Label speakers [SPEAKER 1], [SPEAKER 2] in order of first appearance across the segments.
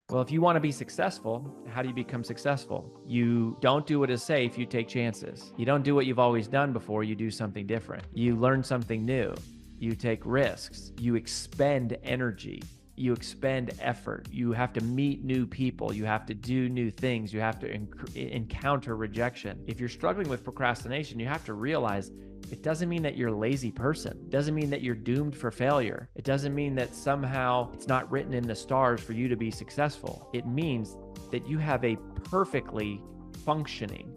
[SPEAKER 1] Well, if you want to be successful, how do you become successful? You don't do what is safe, you take chances. You don't do what you've always done before, you do something different. You learn something new. You take risks. You expend energy. You expend effort. You have to meet new people. You have to do new things. You have to encounter rejection. If you're struggling with procrastination, you have to realize it doesn't mean that you're a lazy person. It doesn't mean that you're doomed for failure. It doesn't mean that somehow it's not written in the stars for you to be successful. It means that you have a perfectly functioning,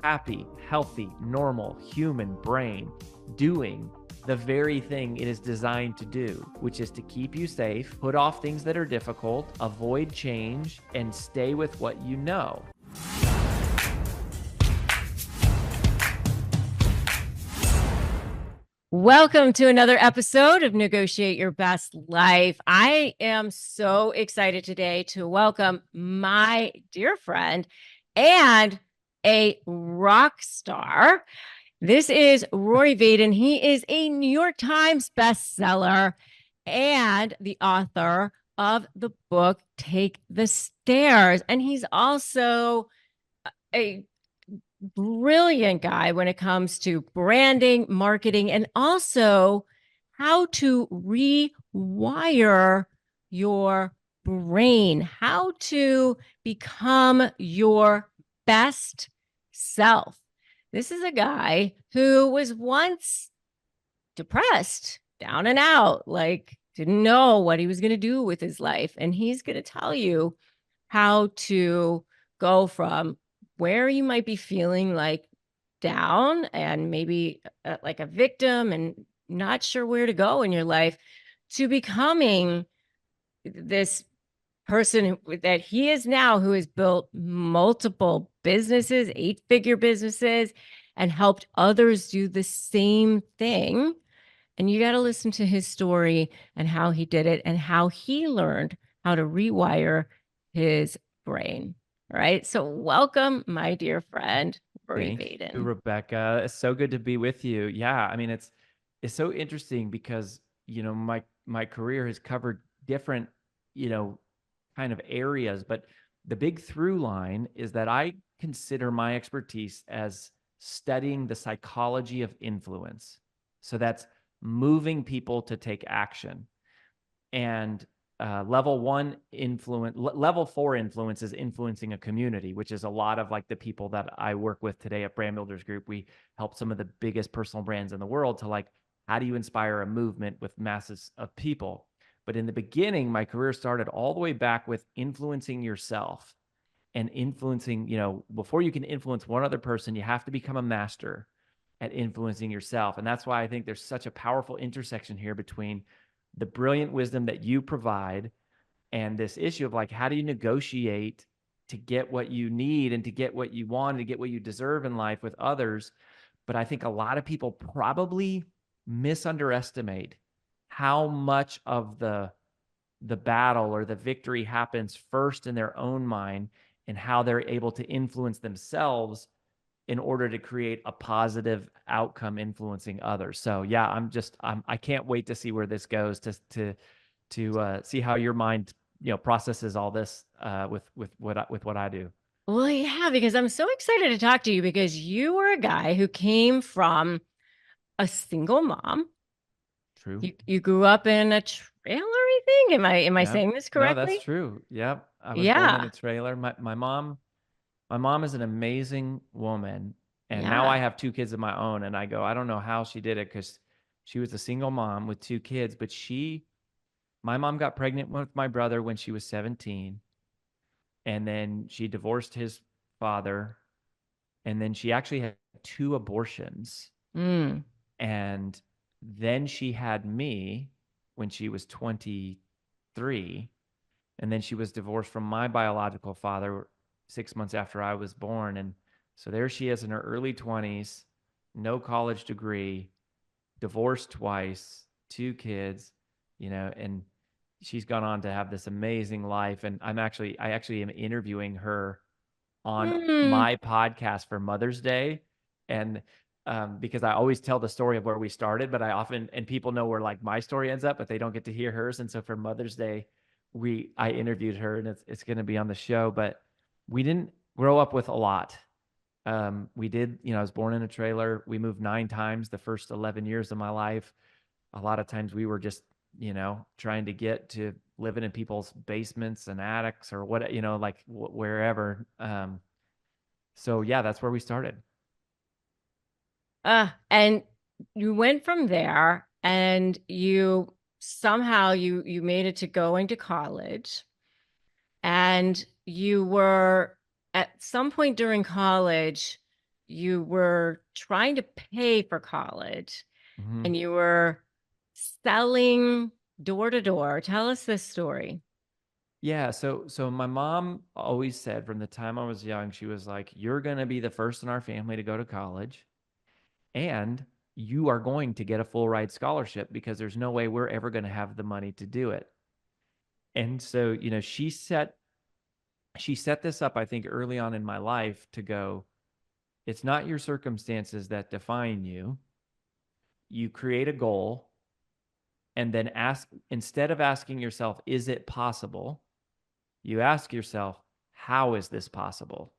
[SPEAKER 1] happy, healthy, normal human brain doing the very thing it is designed to do, which is to keep you safe, put off things that are difficult, avoid change, and stay with what you know.
[SPEAKER 2] Welcome to another episode of Negotiate Your Best Life. I am so excited today to welcome my dear friend and a rock star. This is Rory Vaden. He is a New York Times bestseller and the author of the book Take the Stairs. And he's also a brilliant guy when it comes to branding, marketing, and also how to rewire your brain, how to become your best self. This is a guy who was once depressed, down and out, like didn't know what he was going to do with his life. And he's going to tell you how to go from where you might be feeling like down and maybe like a victim and not sure where to go in your life to becoming this person that he is now, who has built multiple businesses, 8-figure businesses, and helped others do the same thing. And you got to listen to his story and how he did it and how he learned how to rewire his brain. All right. So welcome, my dear friend, Rory Vaden.
[SPEAKER 1] Thank you, Rebecca. It's so good to be with you. Yeah, I mean, it's so interesting because, my career has covered different, kind of areas, but the big through line is that I consider my expertise as studying the psychology of influence. So that's moving people to take action. And level 4 influence is influencing a community, which is a lot of like the people that I work with today at Brand Builders Group. We help some of the biggest personal brands in the world to like, how do you inspire a movement with masses of people? But in the beginning, my career started all the way back with influencing yourself and influencing, before you can influence one other person, you have to become a master at influencing yourself. And that's why I think there's such a powerful intersection here between the brilliant wisdom that you provide and this issue of like, how do you negotiate to get what you need and to get what you want and to get what you deserve in life with others. But I think a lot of people probably misunderestimate how much of the battle or the victory happens first in their own mind and how they're able to influence themselves in order to create a positive outcome influencing others. So yeah, I can't wait to see where this goes to see how your mind, processes all this with what I do.
[SPEAKER 2] Well, yeah, because I'm so excited to talk to you because you were a guy who came from a single mom.
[SPEAKER 1] True.
[SPEAKER 2] You grew up in a trailer, I think. Am I
[SPEAKER 1] Yep.
[SPEAKER 2] saying this
[SPEAKER 1] No,
[SPEAKER 2] correctly?
[SPEAKER 1] that's true. Yep. I was born in
[SPEAKER 2] Yeah.
[SPEAKER 1] a trailer. My mom is an amazing woman. And now I
[SPEAKER 2] Yeah.
[SPEAKER 1] have 2 kids of my own. And I don't know how she did it because she was a single mom with 2 kids. But my mom got pregnant with my brother when she was 17. And then she divorced his father. And then she actually had 2 abortions.
[SPEAKER 2] Mm.
[SPEAKER 1] And then she had me when she was 23. And then she was divorced from my biological father 6 months after I was born. And so there she is in her early 20s, no college degree, divorced twice, 2 kids, and she's gone on to have this amazing life. And I actually am interviewing her on my podcast for Mother's Day. And because I always tell the story of where we started, but and people know where like my story ends up, but they don't get to hear hers. And so for Mother's Day, I interviewed her, and it's going to be on the show, but we didn't grow up with a lot. We did, I was born in a trailer. We moved 9 times the first 11 years of my life. A lot of times we were just, trying to get to living in people's basements and attics or what, like wherever. So yeah, that's where we started.
[SPEAKER 2] And you went from there and you somehow you made it to going to college, and you were at some point during college, you were trying to pay for college
[SPEAKER 1] Mhm.
[SPEAKER 2] and you were selling door to door. Tell us this story.
[SPEAKER 1] Yeah, so my mom always said from the time I was young, she was like, "You're going to be the first in our family to go to college, and you are going to get a full ride scholarship because there's no way we're ever going to have the money to do it." And so, she set this up, I think, early on in my life to go, it's not your circumstances that define you. You create a goal and then ask, instead of asking yourself, is it possible? You ask yourself, how is this possible?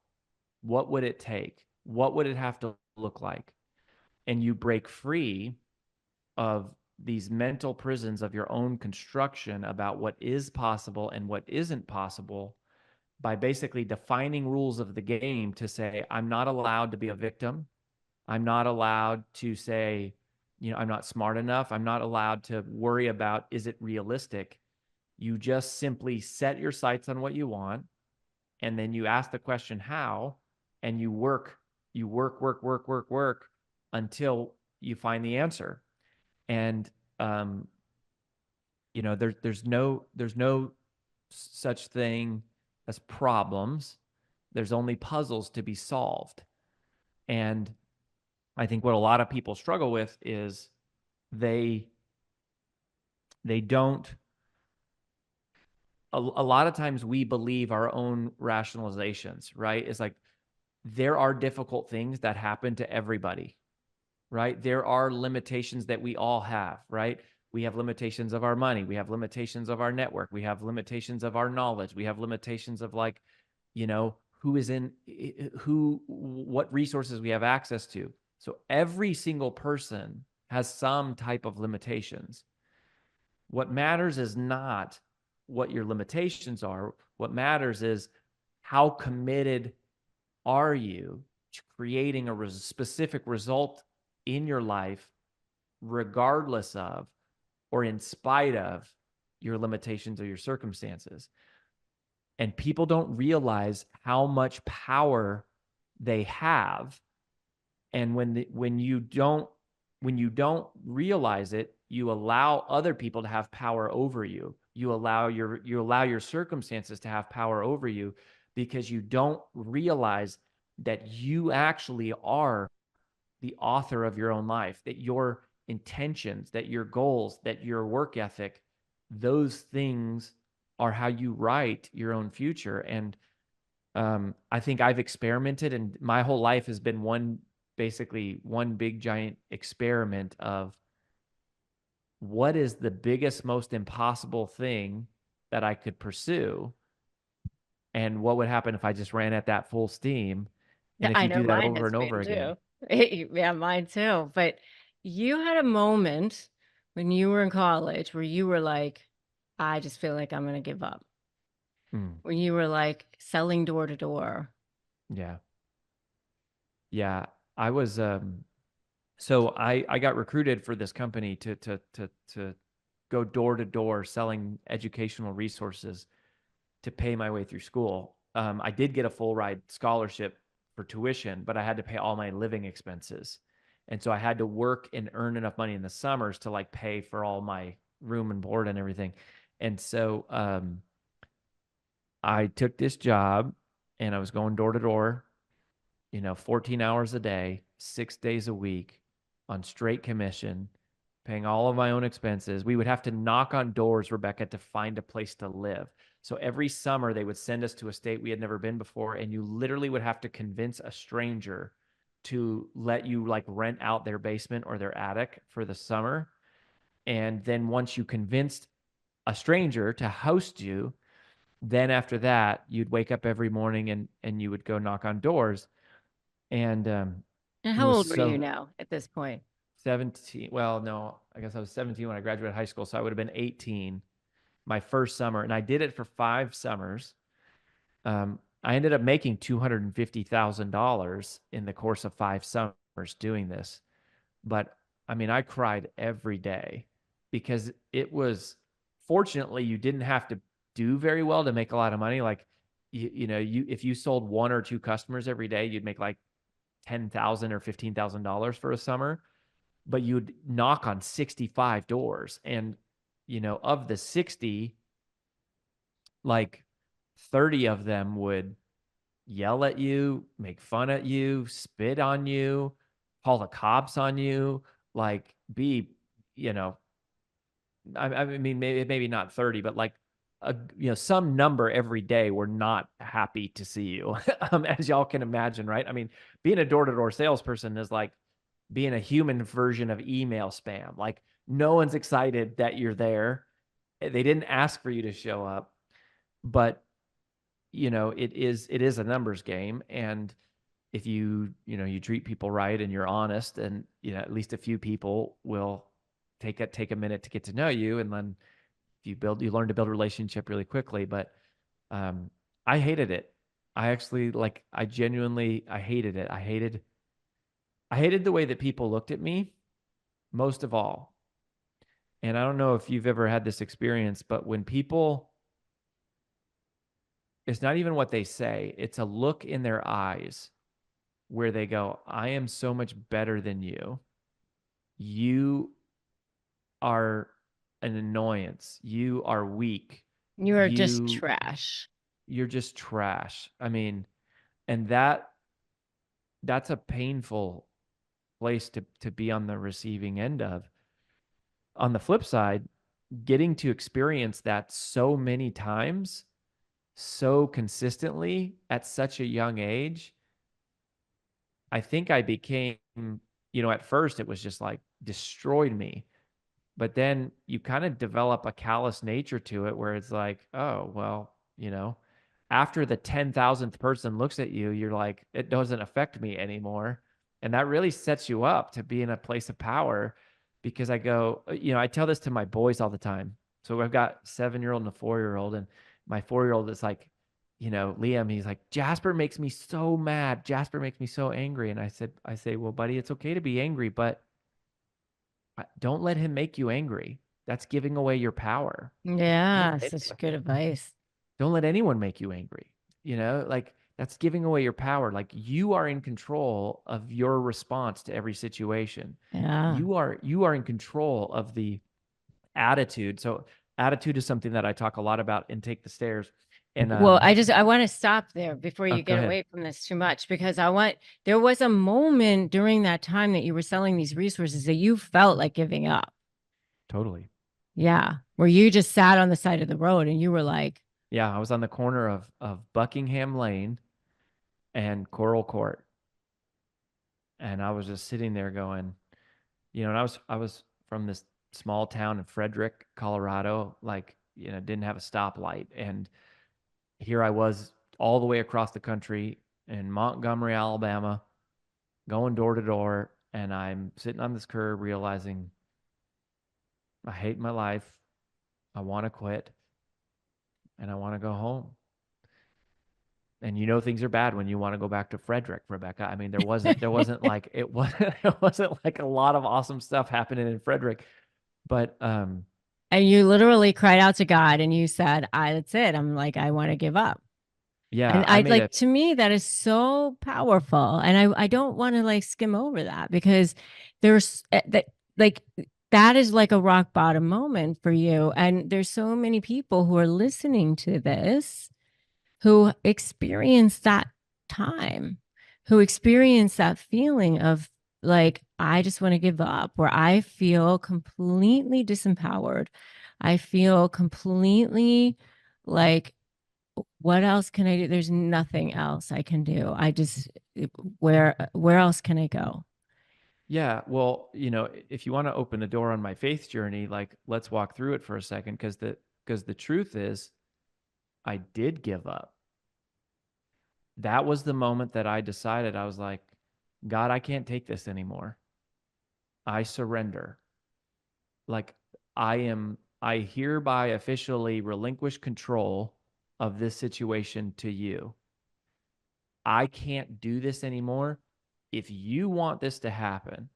[SPEAKER 1] What would it take? What would it have to look like? And you break free of these mental prisons of your own construction about what is possible and what isn't possible by basically defining rules of the game to say, I'm not allowed to be a victim. I'm not allowed to say, I'm not smart enough. I'm not allowed to worry about, is it realistic? You just simply set your sights on what you want. And then you ask the question, how? And you work until you find the answer. And, um, there's no such thing as problems. There's only puzzles to be solved. And I think what a lot of people struggle with is they they don't a lot of times we believe our own rationalizations, right? It's like there are difficult things that happen to everybody, right? There are limitations that we all have, right? We have limitations of our money, we have limitations of our network, we have limitations of our knowledge, we have limitations of like, who is in who what resources we have access to. So every single person has some type of limitations. What matters is not what your limitations are. What matters is how committed are you to creating a specific result in your life, regardless of or in spite of your limitations or your circumstances. And people don't realize how much power they have. And when you don't realize it, you allow other people to have power over you. You allow your circumstances to have power over you because you don't realize that you actually are the author of your own life, that your intentions, that your goals, that your work ethic, those things are how you write your own future. And I think I've experimented, and my whole life has been basically one big giant experiment of what is the biggest, most impossible thing that I could pursue, and what would happen if I just ran at that full steam.
[SPEAKER 2] Yeah,
[SPEAKER 1] And if
[SPEAKER 2] I
[SPEAKER 1] you
[SPEAKER 2] know
[SPEAKER 1] do that
[SPEAKER 2] mine
[SPEAKER 1] over
[SPEAKER 2] has
[SPEAKER 1] and over
[SPEAKER 2] been
[SPEAKER 1] again.
[SPEAKER 2] too. Yeah, mine too. But you had a moment when you were in college where you were like, I just feel like I'm going to give up.
[SPEAKER 1] Mm,
[SPEAKER 2] When you were like selling door to door.
[SPEAKER 1] yeah. Yeah. I was so I got recruited for this company to go door to door selling educational resources to pay my way through school. I did get a full ride scholarship for tuition, but I had to pay all my living expenses. And so I had to work and earn enough money in the summers to like pay for all my room and board and everything. And so I took this job and I was going door to door, 14 hours a day, 6 days a week on straight commission, paying all of my own expenses. We would have to knock on doors, Rebecca, to find a place to live. So every summer they would send us to a state we had never been before, and you literally would have to convince a stranger to let you like rent out their basement or their attic for the summer. And then once you convinced a stranger to host you. Then after that, you'd wake up every morning and you would go knock on doors. And
[SPEAKER 2] And
[SPEAKER 1] it
[SPEAKER 2] how
[SPEAKER 1] was
[SPEAKER 2] old were you
[SPEAKER 1] so
[SPEAKER 2] now at this point?
[SPEAKER 1] 17. Well, no, I guess I was 17 when I graduated high school. So I would have been 18 my first summer. And I did it for 5 summers. I ended up making $250,000 in the course of 5 summers doing this. But I mean, I cried every day because it was, fortunately, you didn't have to do very well to make a lot of money. Like, you if you sold one or two customers every day, you'd make like 10,000 or $15,000 for a summer, but you'd knock on 65 doors. And, of the 60, like 30 of them would yell at you, make fun at you, spit on you, call the cops on you, like be, you know, I mean, maybe not 30, but like some number every day were not happy to see you, as y'all can imagine, right? I mean, being a door-to-door salesperson is like being a human version of email spam. Like no one's excited that you're there. They didn't ask for you to show up, but it is a numbers game. And if you treat people right and you're honest, and at least a few people will take a minute to get to know you, and then you learn to build a relationship really quickly. But um I hated it. I actually, like, I genuinely, I hated it. I hated the way that people looked at me, most of all. And I don't know if you've ever had this experience, but when people, it's not even what they say, it's a look in their eyes where they go, I am so much better than you. You are an annoyance. You are weak.
[SPEAKER 2] You are just
[SPEAKER 1] You
[SPEAKER 2] trash.
[SPEAKER 1] you're just trash. I mean, and that's a painful place to be on the receiving end of. On the flip side, getting to experience that so many times, so consistently at such a young age, I think I became, at first it was just like destroyed me. But then you kind of develop a callous nature to it where it's like, oh, well, after the 10,000th person looks at you, you're like, it doesn't affect me anymore. And that really sets you up to be in a place of power, because I go, I tell this to my boys all the time. So I've got 7-year-old and a 4-year-old, and my 4-year-old is like, Liam, he's like, Jasper makes me so mad. Jasper makes me so angry. And I say, well, buddy, it's okay to be angry, but don't let him make you angry. That's giving away your power. Don't
[SPEAKER 2] Yeah,
[SPEAKER 1] let
[SPEAKER 2] such
[SPEAKER 1] anyone,
[SPEAKER 2] good advice.
[SPEAKER 1] don't let anyone make you angry. Like, that's giving away your power. Like, you are in control of your response to every situation.
[SPEAKER 2] Yeah.
[SPEAKER 1] You are in control of the attitude. So attitude is something that I talk a lot about in Take the Stairs. And
[SPEAKER 2] Well, I want to stop there before you
[SPEAKER 1] go
[SPEAKER 2] get
[SPEAKER 1] ahead.
[SPEAKER 2] away from this too much, because there was a moment during that time that you were selling these resources that you felt like giving up.
[SPEAKER 1] Totally.
[SPEAKER 2] Yeah. Where you just sat on the side of the road and you were like,
[SPEAKER 1] Yeah, I was on the corner of Buckingham Lane and Coral Court, and I was just sitting there going, and I was from this small town in Frederick, Colorado, like, didn't have a stoplight. And here I was all the way across the country in Montgomery, Alabama, going door to door. And I'm sitting on this curb realizing I hate my life. I want to quit and I want to go home. And things are bad when you want to go back to Frederick, Rebecca. I mean, there wasn't like it was it wasn't like a lot of awesome stuff happening in Frederick. But
[SPEAKER 2] and you literally cried out to God and you said, that's it. I'm like, I want to give up.
[SPEAKER 1] yeah,
[SPEAKER 2] And
[SPEAKER 1] I
[SPEAKER 2] I
[SPEAKER 1] made
[SPEAKER 2] like,
[SPEAKER 1] a
[SPEAKER 2] to me, that is so powerful. And I don't want to like skim over that, because there's that, like, that is like a rock bottom moment for you. And there's so many people who are listening to this who experience that time, who experience that feeling of like, I just want to give up, where I feel completely disempowered. I feel completely like, what else can I do? There's nothing else I can do. I just, where else can I go?
[SPEAKER 1] Yeah, well, if you want to open the door on my faith journey, like, let's walk through it for a second, because because the truth is, I did give up. That was the moment that I decided, I was like, God, I can't take this anymore. I surrender. Like, I hereby officially relinquish control of this situation to you. I can't do this anymore. If you want this to happen,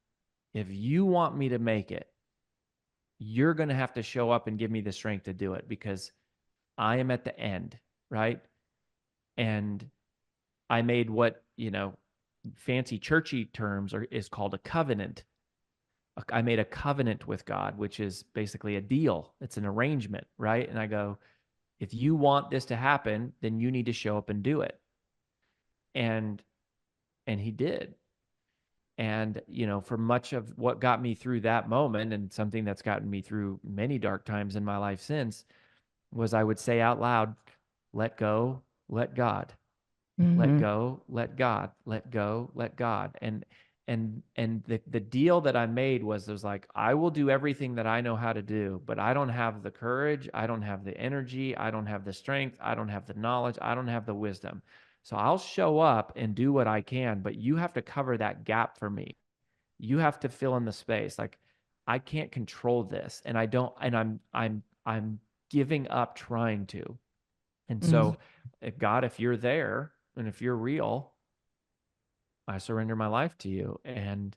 [SPEAKER 1] if you want me to make it, you're going to have to show up and give me the strength to do it, because I am at the end, right? And I made what, fancy churchy terms is called a covenant. I made a covenant with God, which is basically a deal. It's an arrangement, right? And I go, if you want this to happen, then you need to show up and do it. And he did. And, for much of what got me through that moment, and something that's gotten me through many dark times in my life since, was I would say out loud, let go, let God, let
[SPEAKER 2] Mm-hmm.
[SPEAKER 1] go, let God, let go, let God. And the deal that I made was, it was like, I will do everything that I know how to do, but I don't have the courage, I don't have the energy, I don't have the strength, I don't have the knowledge, I don't have the wisdom. So I'll show up and do what I can, but you have to cover that gap for me. You have to fill in the space. Like, I can't control this, and I don't, and I'm giving up trying to. And
[SPEAKER 2] Mm-hmm.
[SPEAKER 1] so, God, if you're there and if you're real, I surrender my life to you. And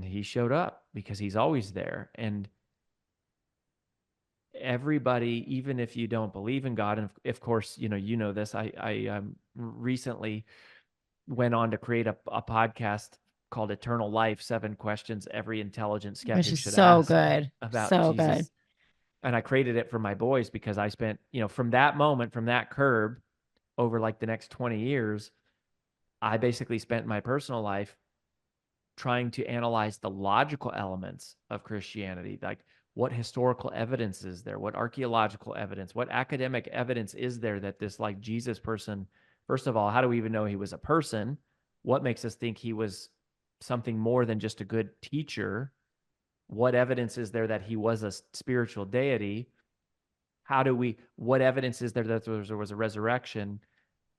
[SPEAKER 1] he showed up, because he's always there. And everybody, even if you don't believe in God, and of course, this, I recently went on to create a podcast called Eternal Life: 7 Questions Every Intelligent
[SPEAKER 2] Which
[SPEAKER 1] Skeptic
[SPEAKER 2] is
[SPEAKER 1] Should
[SPEAKER 2] so
[SPEAKER 1] Ask
[SPEAKER 2] good.
[SPEAKER 1] about
[SPEAKER 2] So good.
[SPEAKER 1] Jesus. And I created it for my boys, because I spent, from that moment, from that curb, over like the next 20 years, I basically spent my personal life trying to analyze the logical elements of Christianity. Like, what historical evidence is there? What archaeological evidence? What academic evidence is there that this, like, Jesus person, first of all, how do we even know he was a person? What makes us think he was something more than just a good teacher? What evidence is there that he was a spiritual deity? What evidence is there that there was a resurrection,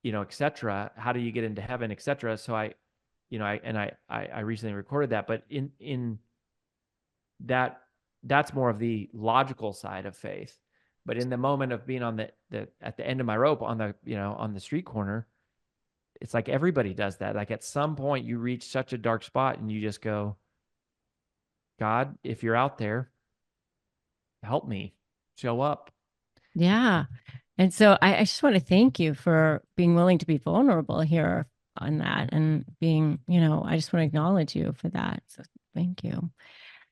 [SPEAKER 1] et cetera? How do you get into heaven, et cetera? So I recently recorded that, but in that, that's more of the logical side of faith. But in the moment of being on the at the end of my rope, on the, on the street corner, it's like everybody does that. Like, at some point you reach such a dark spot and you just go, God, if you're out there, help me, show up.
[SPEAKER 2] Yeah. And so I just want to thank you for being willing to be vulnerable here on that, and being, I just want to acknowledge you for that. So thank you.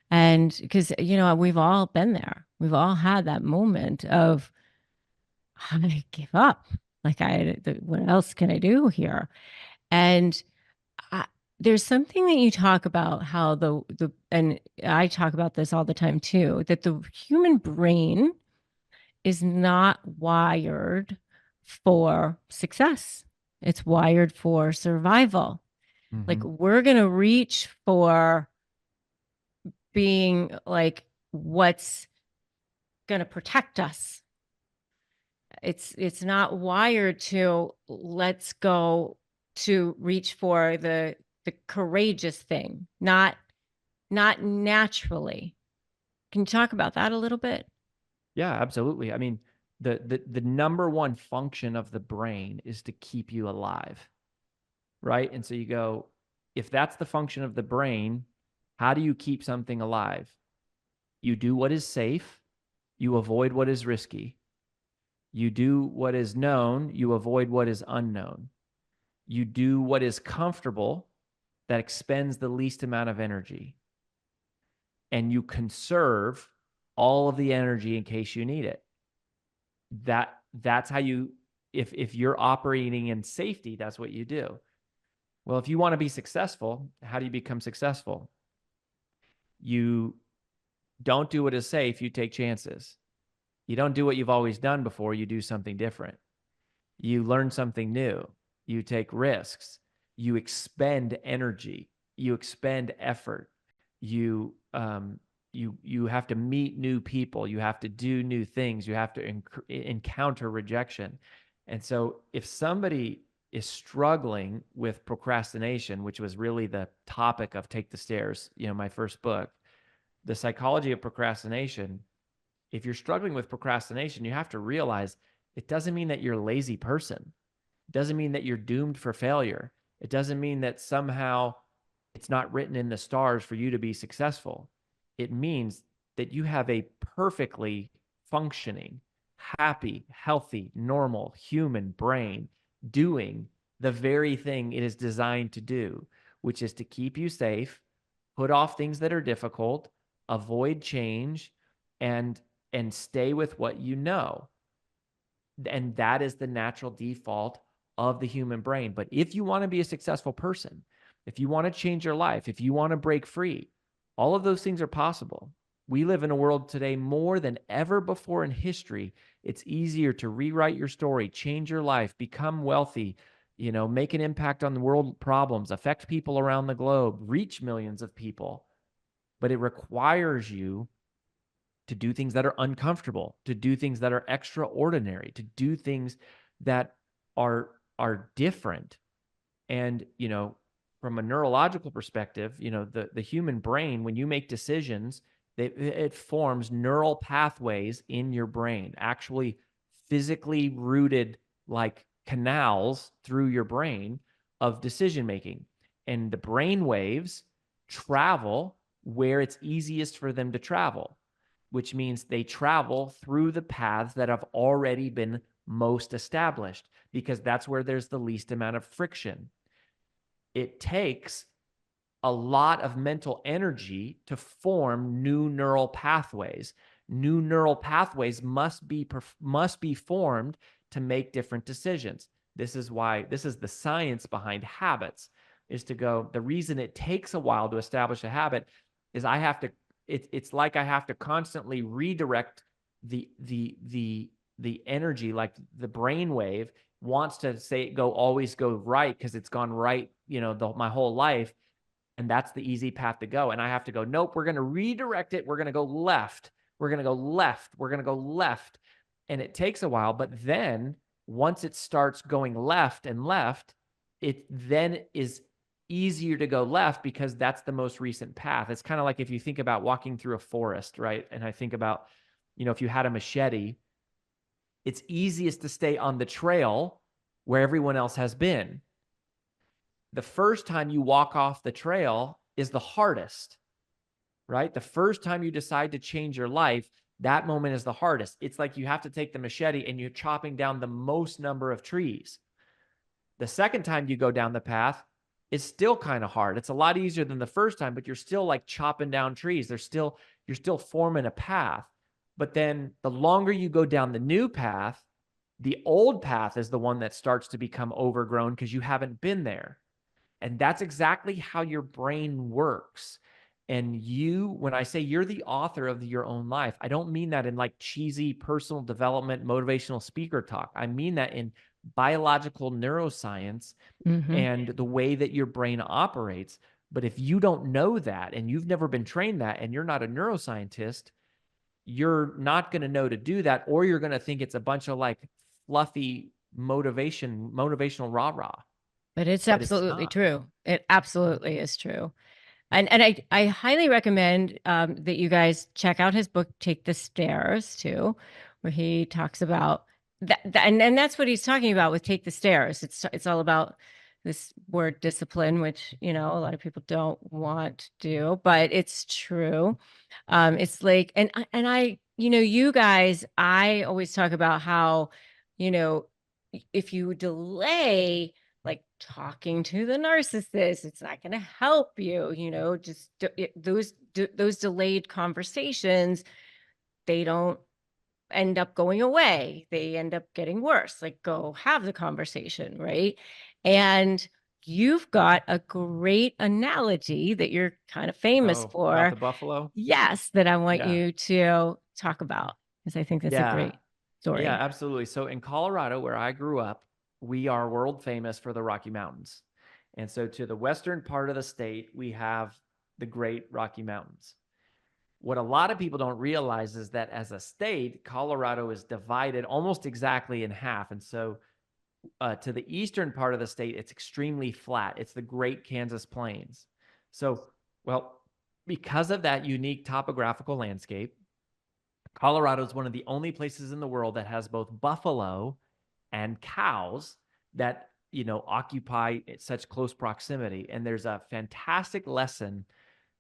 [SPEAKER 2] And because, we've all been there. We've all had that moment of, I give up. Like, what else can I do here? And I, there's something that you talk about, how and I talk about this all the time too, that the human brain is not wired for success. It's wired for survival. Like,
[SPEAKER 1] Mm-hmm.
[SPEAKER 2] we're going to reach for being like what's going to protect us. It's not wired to, let's go to reach for the courageous thing, not naturally. Can you talk about that a little bit?
[SPEAKER 1] Yeah, absolutely. I mean, the number one function of the brain is to keep you alive, right? And so you go, if that's the function of the brain, how do you keep something alive? You do what is safe, you avoid what is risky. You do what is known, you avoid what is unknown. You do what is comfortable, that expends the least amount of energy. And you conserve all of the energy in case you need it. That's how you, if you're operating in safety, that's what you do. Well, if you want to be successful, how do you become successful? You don't do what is safe, you take chances. You don't do what you've always done before, you do something different. You learn something new. You take risks. You expend energy. You expend effort. You you have to meet new people, you have to do new things, you have to encounter rejection. And so if somebody is struggling with procrastination, which was really the topic of Take the Stairs, my first book, the psychology of procrastination, if you're struggling with procrastination, you have to realize it doesn't mean that you're a lazy person. It doesn't mean that you're doomed for failure. It doesn't mean that somehow it's not written in the stars for you to be successful. It means that you have a perfectly functioning, happy, healthy, normal human brain doing the very thing it is designed to do, which is to keep you safe, put off things that are difficult, avoid change, and stay with what you know. And that is the natural default of the human brain. But if you want to be a successful person, if you want to change your life, if you want to break free, all of those things are possible. We live in a world today more than ever before in history. It's easier to rewrite your story, change your life, become wealthy, make an impact on the world problems, affect people around the globe, reach millions of people. But it requires you to do things that are uncomfortable, to do things that are extraordinary, to do things that are different. And from a neurological perspective, the human brain, when you make decisions, it forms neural pathways in your brain, actually physically rooted like canals through your brain of decision making. And the brain waves travel where it's easiest for them to travel, which means they travel through the paths that have already been most established, because that's where there's the least amount of friction. It takes a lot of mental energy to form new neural pathways. New neural pathways must be formed to make different decisions. This is the science behind habits, is to go, the reason it takes a while to establish a habit is it's like I have to constantly redirect the energy, like the brain wave wants to always go right because it's gone right, my whole life. And that's the easy path to go. And I have to go, nope, we're going to redirect it. We're going to go left. We're going to go left. We're going to go left. And it takes a while. But then once it starts going left and left, it then is easier to go left because that's the most recent path. It's kind of like if you think about walking through a forest, right? And I think about, if you had a machete, it's easiest to stay on the trail where everyone else has been. The first time you walk off the trail is the hardest, right? The first time you decide to change your life, that moment is the hardest. It's like you have to take the machete and you're chopping down the most number of trees. The second time you go down the path, it's still kind of hard. It's a lot easier than the first time, but you're still like chopping down trees. You're still forming a path. But then the longer you go down the new path, the old path is the one that starts to become overgrown because you haven't been there. And that's exactly how your brain works. And when I say you're the author of your own life, I don't mean that in like cheesy personal development, motivational speaker talk. I mean that in biological neuroscience and the way that your brain operates. But if you don't know that and you've never been trained that and you're not a neuroscientist, you're not going to know to do that, or you're going to think it's a bunch of like fluffy motivational rah-rah.
[SPEAKER 2] But it's
[SPEAKER 1] But it's
[SPEAKER 2] absolutely
[SPEAKER 1] not.
[SPEAKER 2] true. It absolutely is true. And I highly recommend that you guys check out his book, Take the Stairs, too, where he talks about that, and that's what he's talking about with Take the Stairs. It's all about this word discipline, which, a lot of people don't want to do, but it's true. It's like, and I, you guys, I always talk about how, if you delay like talking to the narcissist, it's not going to help you, just those delayed conversations, they don't end up going away. They end up getting worse. Like, go have the conversation, right? And you've got a great analogy that you're kind of famous
[SPEAKER 1] Oh, about
[SPEAKER 2] for.
[SPEAKER 1] the buffalo?
[SPEAKER 2] Yes, that I want
[SPEAKER 1] Yeah.
[SPEAKER 2] you to talk about, because I think that's a
[SPEAKER 1] Yeah.
[SPEAKER 2] great
[SPEAKER 1] Yeah,
[SPEAKER 2] story.
[SPEAKER 1] absolutely. So in Colorado, where I grew up, we are world famous for the Rocky Mountains. And so to the western part of the state, we have the Great Rocky Mountains. What a lot of people don't realize is that as a state, Colorado is divided almost exactly in half. And so to the eastern part of the state, it's extremely flat. It's the Great Kansas Plains. So, well, because of that unique topographical landscape, Colorado is one of the only places in the world that has both buffalo and cows that, occupy such close proximity. And there's a fantastic lesson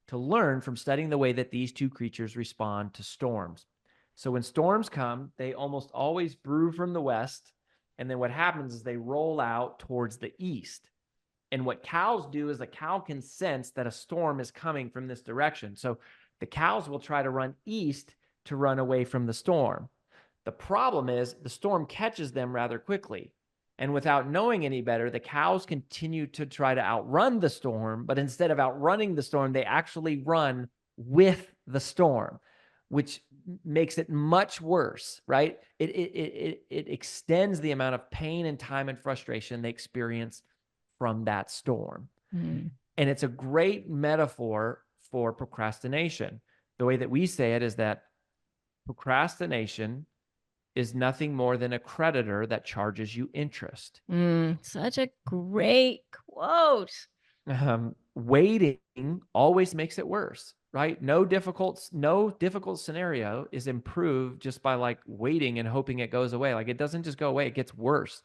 [SPEAKER 1] to learn from studying the way that these two creatures respond to storms. So when storms come, they almost always brew from the west. And then what happens is they roll out towards the east. And what cows do is a cow can sense that a storm is coming from this direction. So the cows will try to run east to run away from the storm. The problem is the storm catches them rather quickly. And without knowing any better, the cows continue to try to outrun the storm. But instead of outrunning the storm, they actually run with the storm, which makes it much worse, right? It extends the amount of pain and time and frustration they experience from that storm.
[SPEAKER 2] Mm.
[SPEAKER 1] And it's a great metaphor for procrastination. The way that we say it is that procrastination is nothing more than a creditor that charges you interest.
[SPEAKER 2] Such a great quote.
[SPEAKER 1] Waiting always makes it worse, right? No difficult scenario is improved just by like waiting and hoping it goes away. Like it doesn't just go away, it gets worse.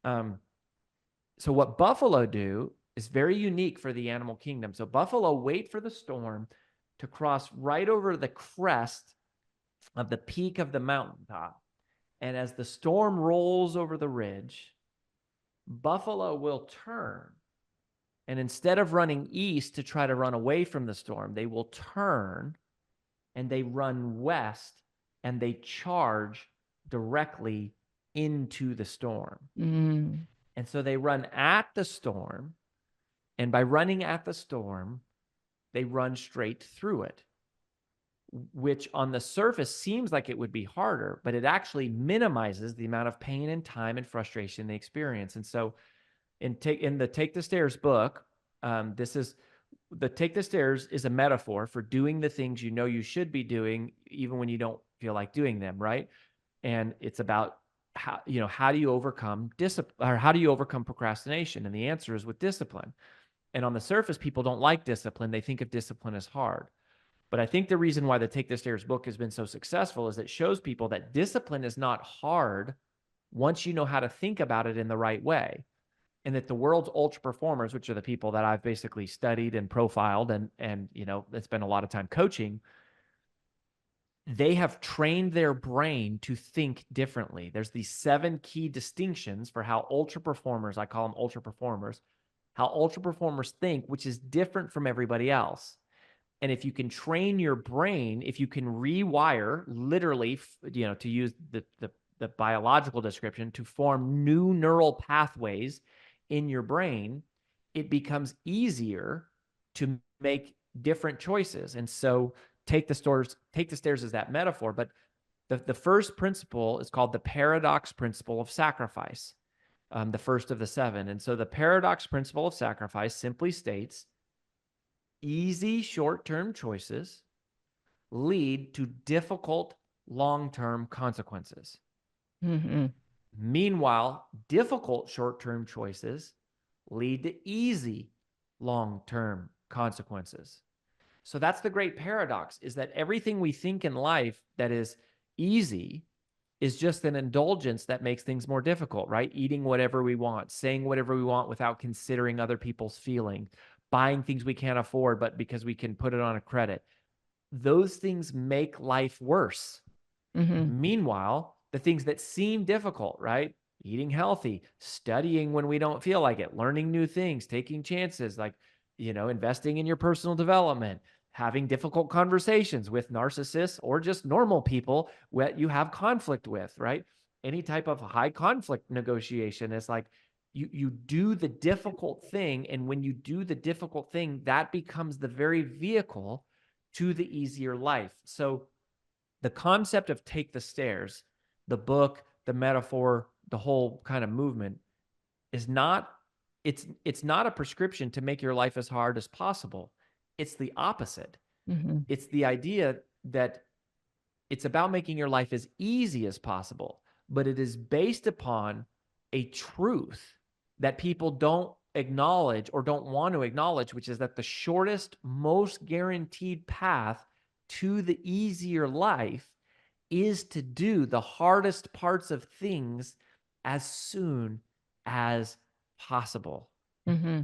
[SPEAKER 1] So what buffalo do is very unique for the animal kingdom. So buffalo wait for the storm to cross right over the crest of the peak of the mountaintop. And as the storm rolls over the ridge, buffalo will turn. And instead of running east to try to run away from the storm, they will turn and they run west and they charge directly into the storm. And so they run at the storm. And by running at the storm, they run straight through it, which on the surface seems like it would be harder, but it actually minimizes the amount of pain and time and frustration they experience. And so in the Take the Stairs book, the Take the Stairs is a metaphor for doing the things you know you should be doing, even when you don't feel like doing them, right? And it's about how do you overcome discipline, or how do you overcome procrastination? And the answer is with discipline. And on the surface, people don't like discipline. They think of discipline as hard. But I think the reason why the Take the Stairs book has been so successful is it shows people that discipline is not hard once you know how to think about it in the right way. And that the world's ultra performers, which are the people that I've basically studied and profiled and spent a lot of time coaching, they have trained their brain to think differently. There's these 7 key distinctions for how ultra performers, I call them ultra performers, how ultra performers think, which is different from everybody else. And if you can train your brain, if you can rewire, literally, to use the biological description, to form new neural pathways in your brain, it becomes easier to make different choices. And so Take the Stairs is that metaphor. But the first principle is called the paradox principle of sacrifice, the first of the 7. And so the paradox principle of sacrifice simply states, easy short-term choices lead to difficult long-term consequences. Meanwhile, difficult short-term choices lead to easy long-term consequences. So that's the great paradox, is that everything we think in life that is easy is just an indulgence that makes things more difficult, right? Eating whatever we want, saying whatever we want without considering other people's feelings, buying things we can't afford, but because we can put it on a credit. Those things make life worse. Meanwhile, the things that seem difficult, right? Eating healthy, studying when we don't feel like it, learning new things, taking chances, like, investing in your personal development, having difficult conversations with narcissists or just normal people that you have conflict with, right? Any type of high conflict negotiation is like, you do the difficult thing. And when you do the difficult thing, that becomes the very vehicle to the easier life. So the concept of Take the Stairs, the book, the metaphor, the whole kind of movement is not, it's not a prescription to make your life as hard as possible. It's the opposite. It's the idea that it's about making your life as easy as possible, but it is based upon a truth that people don't acknowledge or don't want to acknowledge, which is that the shortest, most guaranteed path to the easier life is to do the hardest parts of things as soon as possible.
[SPEAKER 2] Mm-hmm.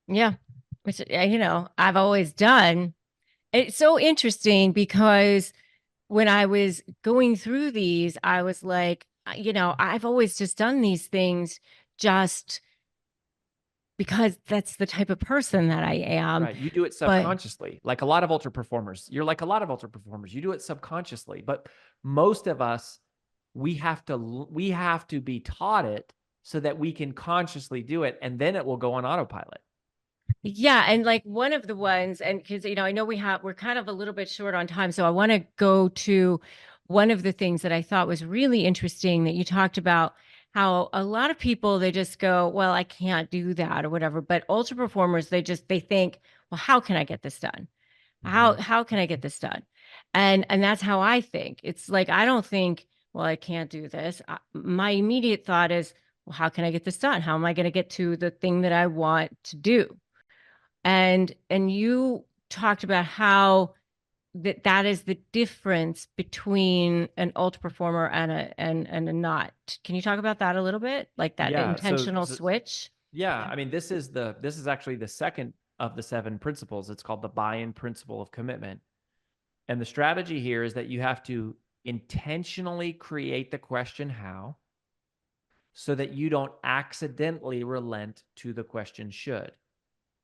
[SPEAKER 2] Yeah. Which, I've always done. It's so interesting because when I was going through these, I was like, I've always just done these things just because that's the type of person that I am.
[SPEAKER 1] Right. You do it
[SPEAKER 2] But
[SPEAKER 1] subconsciously, like a lot of ultra performers. You're like a lot of ultra performers. You do it subconsciously, but most of us, we have to be taught it so that we can consciously do it, and then it will go on autopilot.
[SPEAKER 2] yeah, and like one of the ones, and because I know we're kind of a little bit short on time, so I want to go to one of the things that I thought was really interesting that you talked about how a lot of people they just go, well, I can't do that or whatever, but ultra performers they think, well, how can I get this done? How can I get this done? And that's how I think. It's like I don't think, well, I can't do this. My immediate thought is, well, how can I get this done? How am I going to get to the thing that I want to do? And you talked about how that is the difference between an ultra performer and a not. Can you talk about that a little bit? Like that
[SPEAKER 1] Yeah.
[SPEAKER 2] intentional switch?
[SPEAKER 1] Yeah. I mean, this is actually the second of the 7 principles. It's called the buyin principle of commitment. And the strategy here is that you have to intentionally create the question how, so that you don't accidentally relent to the question should.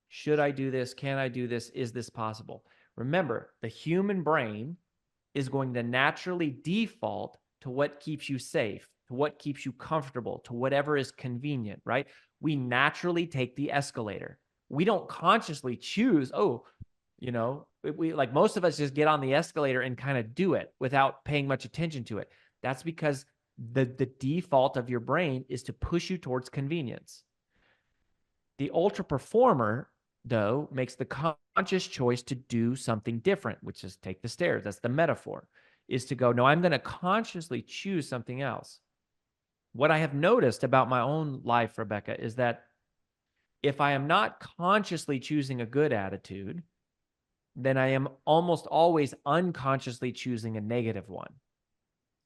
[SPEAKER 1] Should I do this? Can I do this? Is this possible? Remember, the human brain is going to naturally default to what keeps you safe, to what keeps you comfortable, to whatever is convenient, right? We naturally take the escalator. We don't consciously choose, we like most of us just get on the escalator and kind of do it without paying much attention to it. That's because the default of your brain is to push you towards convenience. The ultra performer, though, makes the conscious choice to do something different, which is take the stairs. That's the metaphor, is to go, no, I'm going to consciously choose something else. What I have noticed about my own life, Rebecca, is that if I am not consciously choosing a good attitude, then I am almost always unconsciously choosing a negative one,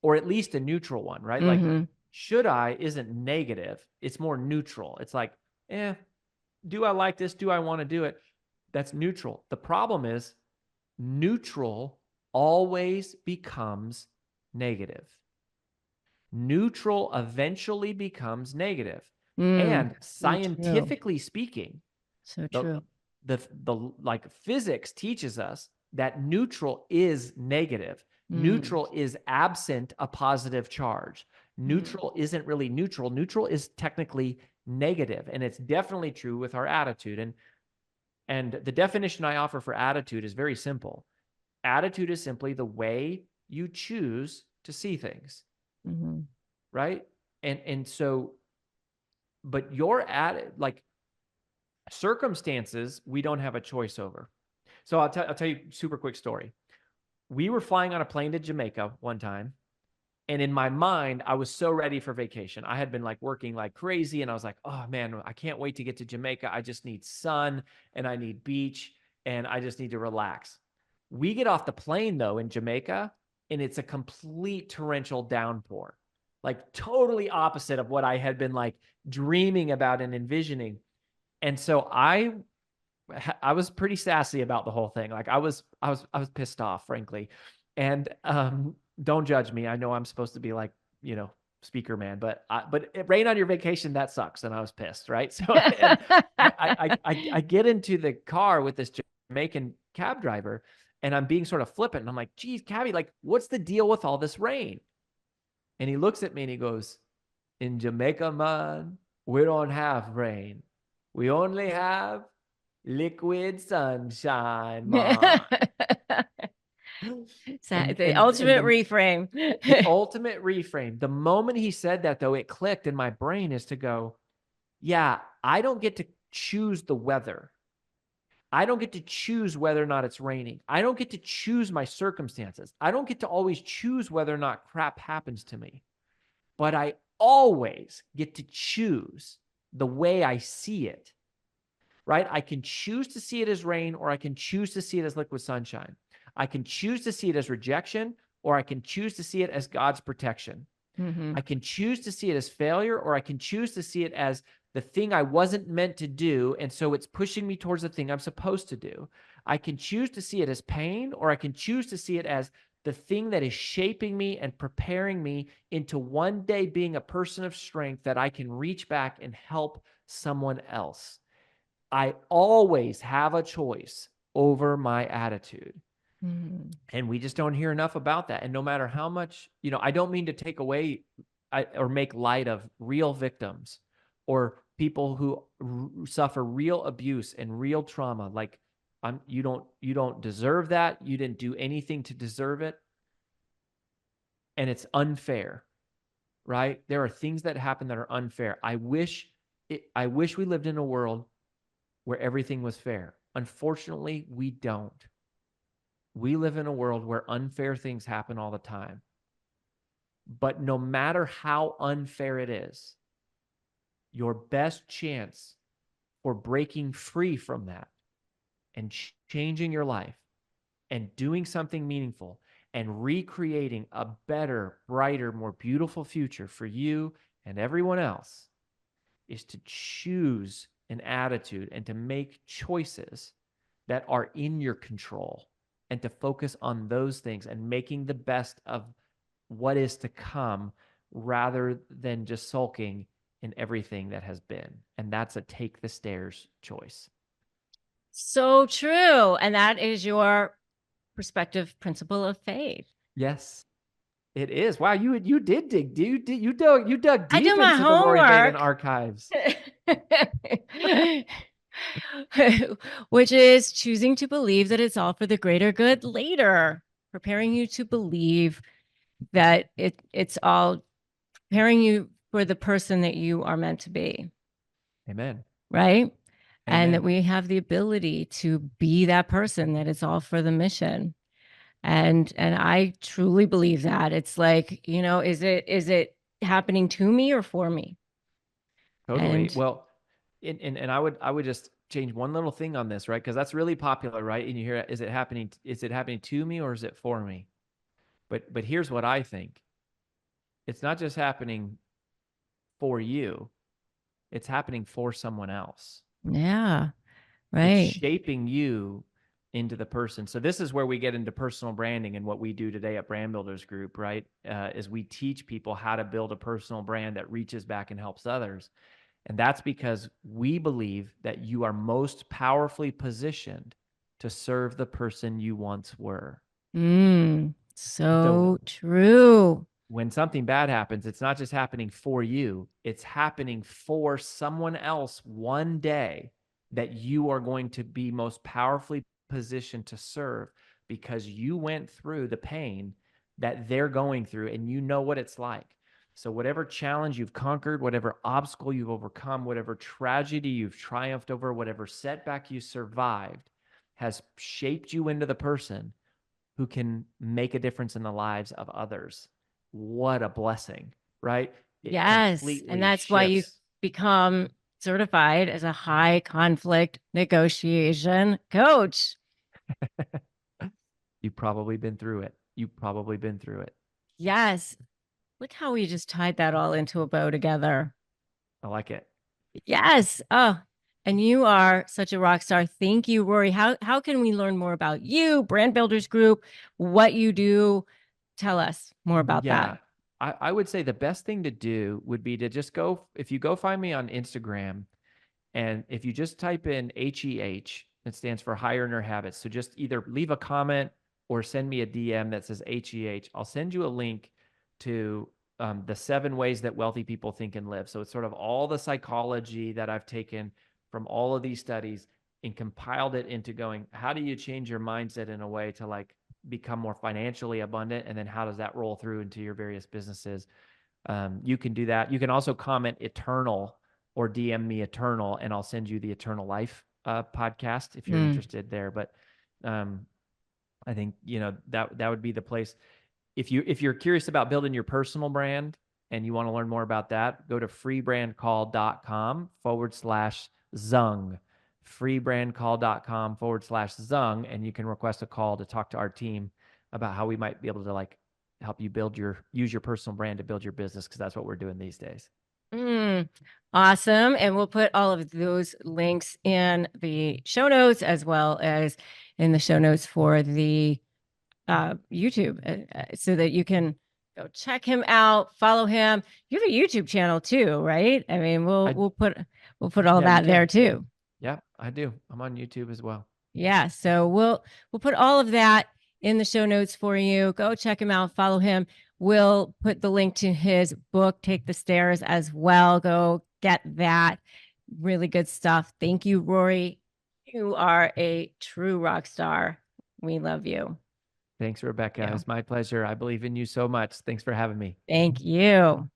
[SPEAKER 1] or at least a neutral one, right? Like, should I isn't negative. It's more neutral. It's like, do I like this? Do I want to do it? That's neutral. The problem is neutral always becomes negative. Neutral eventually becomes negative. And scientifically speaking,
[SPEAKER 2] so true.
[SPEAKER 1] The like physics teaches us that neutral is negative. Neutral is absent a positive charge. Neutral isn't really neutral. Neutral is technically negative, and it's definitely true with our attitude. And the definition I offer for attitude is very simple. Attitude is simply the way you choose to see things, right? And so, but like circumstances, we don't have a choice over. So I'll tell you a super quick story. We were flying on a plane to Jamaica one time. And in my mind, I was so ready for vacation. I had been like working like crazy. And I was like, oh man, I can't wait to get to Jamaica. I just need sun and I need beach and I just need to relax. We get off the plane though in Jamaica and it's a complete torrential downpour, like totally opposite of what I had been like dreaming about and envisioning. And so I was pretty sassy about the whole thing. Like I was pissed off, frankly. And don't judge me. I know I'm supposed to be like, speaker man, but it rained on your vacation. That sucks. And I was pissed. Right. So I get into the car with this Jamaican cab driver and I'm being sort of flippant. And I'm like, geez, cabby, like, what's the deal with all this rain? And he looks at me and he goes, in Jamaica, man, we don't have rain. We only have liquid sunshine, man.
[SPEAKER 2] The ultimate reframe.
[SPEAKER 1] The ultimate reframe. The moment he said that, though, it clicked in my brain is to go, yeah, I don't get to choose the weather. I don't get to choose whether or not it's raining. I don't get to choose my circumstances. I don't get to always choose whether or not crap happens to me. But I always get to choose the way I see it, right? I can choose to see it as rain, or I can choose to see it as liquid sunshine. I can choose to see it as rejection, or I can choose to see it as God's protection.
[SPEAKER 2] Mm-hmm.
[SPEAKER 1] I can choose to see it as failure, or I can choose to see it as the thing I wasn't meant to do. And so it's pushing me towards the thing I'm supposed to do. I can choose to see it as pain, or I can choose to see it as the thing that is shaping me and preparing me into one day being a person of strength that I can reach back and help someone else. I always have a choice over my attitude.
[SPEAKER 2] Mm-hmm.
[SPEAKER 1] And we just don't hear enough about that. And no matter how much, I don't mean to take away or make light of real victims or people who suffer real abuse and real trauma. Like, you don't deserve that. You didn't do anything to deserve it. And it's unfair, right? There are things that happen that are unfair. I wish we lived in a world where everything was fair. Unfortunately, we don't. We live in a world where unfair things happen all the time. But no matter how unfair it is, your best chance for breaking free from that and changing your life and doing something meaningful and recreating a better, brighter, more beautiful future for you and everyone else is to choose an attitude and to make choices that are in your control and to focus on those things and making the best of what is to come rather than just sulking in everything that has been. And that's a take the stairs choice.
[SPEAKER 2] So true. And that is your perspective principle of faith.
[SPEAKER 1] Yes, it is. Wow, you did dig. You dug
[SPEAKER 2] I do
[SPEAKER 1] deep
[SPEAKER 2] my
[SPEAKER 1] into the Rory Vaden
[SPEAKER 2] homework.
[SPEAKER 1] archives.
[SPEAKER 2] Which is choosing to believe that it's all for the greater good later, preparing you to believe that it's all preparing you for the person that you are meant to be.
[SPEAKER 1] Amen.
[SPEAKER 2] Right. And that
[SPEAKER 1] Amen.
[SPEAKER 2] we have the ability to be that person, that it's all for the mission. And I truly believe that. It's like, is it happening to me or for me?
[SPEAKER 1] Totally.
[SPEAKER 2] And
[SPEAKER 1] Well, and I would just change one little thing on this, right? Because that's really popular, right? And you hear, is it happening to me or is it for me? But here's what I think. It's not just happening for you, it's happening for someone else.
[SPEAKER 2] yeah,
[SPEAKER 1] It's
[SPEAKER 2] right.
[SPEAKER 1] shaping you into the person. So this is where we get into personal branding and what we do today at Brand Builders Group, right? Is we teach people how to build a personal brand that reaches back and helps others. And that's because we believe that you are most powerfully positioned to serve the person you once were. So
[SPEAKER 2] So true.
[SPEAKER 1] when something bad happens, it's not just happening for you, it's happening for someone else one day that you are going to be most powerfully positioned to serve because you went through the pain that they're going through and you know what it's like. So, whatever challenge you've conquered, whatever obstacle you've overcome, whatever tragedy you've triumphed over, whatever setback you survived has shaped you into the person who can make a difference in the lives of others. What a blessing, right? It
[SPEAKER 2] Yes. And
[SPEAKER 1] completely
[SPEAKER 2] that's why you
[SPEAKER 1] shifts.
[SPEAKER 2] become certified as a high conflict negotiation coach.
[SPEAKER 1] You've probably been through it. You've probably been through it.
[SPEAKER 2] Yes. Look how we just tied that all into a bow together.
[SPEAKER 1] I like it.
[SPEAKER 2] Yes. Oh, and you are such a rock star. Thank you, Rory. How can we learn more about you, Brand Builders Group, what you do? Tell us more about that.
[SPEAKER 1] Yeah. I would say the best thing to do would be to just go, if you go find me on Instagram, and if you just type in HEH, it stands for Higher Inner Habits. So just either leave a comment or send me a DM that says HEH. I'll send you a link to the 7 ways that wealthy people think and live. So it's sort of all the psychology that I've taken from all of these studies and compiled it into going, how do you change your mindset in a way to like become more financially abundant? And then how does that roll through into your various businesses? You can do that. You can also comment eternal or DM me eternal and I'll send you the eternal life podcast if you're
[SPEAKER 2] Mm.
[SPEAKER 1] interested there. But I think that would be the place. If you're curious about building your personal brand and you want to learn more about that, go to freebrandcall.com/Zung. Freebrandcall.com/Zung, and you can request a call to talk to our team about how we might be able to like help you use your personal brand to build your business, because that's what we're doing these days.
[SPEAKER 2] Awesome. And we'll put all of those links in the show notes, as well as in the show notes for the YouTube, so that you can go check him out, follow him. You have a YouTube channel too, right? I mean, we'll put all that there too.
[SPEAKER 1] Yeah, I do. I'm on YouTube as well.
[SPEAKER 2] Yeah. So we'll put all of that in the show notes for you. Go check him out, follow him. We'll put the link to his book, Take the Stairs, as well. Go get that. Really good stuff. Thank you, Rory. You are a true rock star. We love you.
[SPEAKER 1] Thanks, Rebecca. It's my pleasure. I believe in you so much. Thanks for having me.
[SPEAKER 2] Thank you.